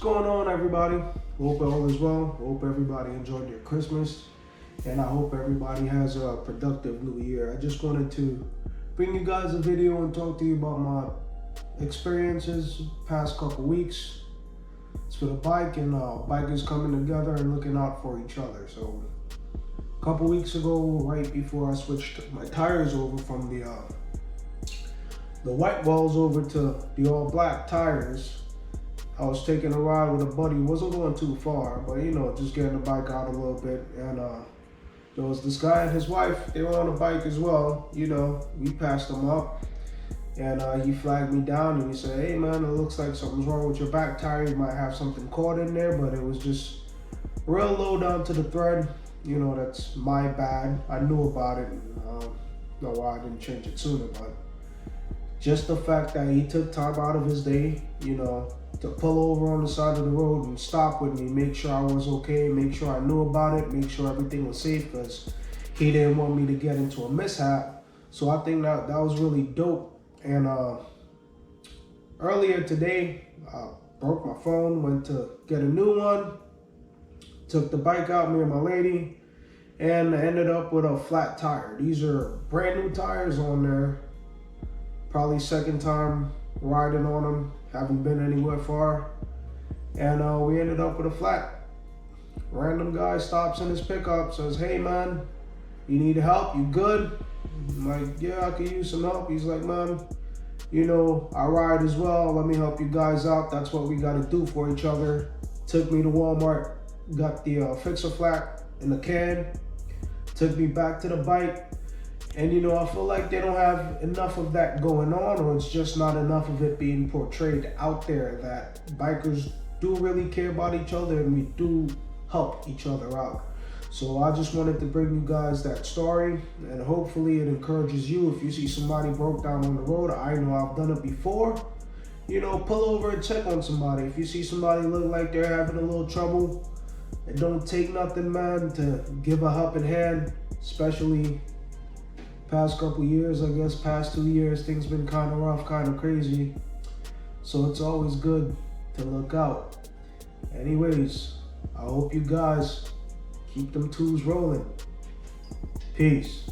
going on, everybody? Hope all is well. Hope everybody enjoyed their Christmas, and I hope everybody has a productive new year. I just wanted to bring you guys a video and talk to you about my experiences past couple weeks. It's for the bike, and bikers coming together and looking out for each other. So a couple weeks ago, right before I switched my tires over from the white walls over to the all black tires, I was taking a ride with a buddy. Wasn't going too far, but just getting the bike out a little bit. And there was this guy and his wife. They were on a bike as well. We passed them up, and he flagged me down and he said, "Hey man, it looks like something's wrong with your back tire. You might have something caught in there." But it was just real low down to the thread. That's my bad. I knew about it. Know why I didn't change it sooner, but just the fact that he took time out of his day, to pull over on the side of the road and stop with me, make sure I was okay, make sure I knew about it, make sure everything was safe, because he didn't want me to get into a mishap. So I think that was really dope. And earlier today, I broke my phone, went to get a new one, took the bike out, me and my lady, and I ended up with a flat tire. These are brand new tires on there. Probably second time riding on them, haven't been anywhere far. And we ended up with a flat. Random guy stops in his pickup, says, "Hey man, you need help? You good?" I'm like, "Yeah, I could use some help." He's like, "Man, I ride as well. Let me help you guys out. That's what we gotta do for each other." Took me to Walmart, got the fixer flat in the can, took me back to the bike. And I feel like they don't have enough of that going on, or it's just not enough of it being portrayed out there that bikers do really care about each other and we do help each other out. So I just wanted to bring you guys that story, and hopefully it encourages you. If you see somebody broke down on the road, I know I've done it before, pull over and check on somebody. If you see somebody look like they're having a little trouble, it don't take nothing, man, to give a helping hand, especially past couple years, I guess, past 2 years, things been kind of rough, kind of crazy. So it's always good to look out. Anyways, I hope you guys keep them twos rolling. Peace.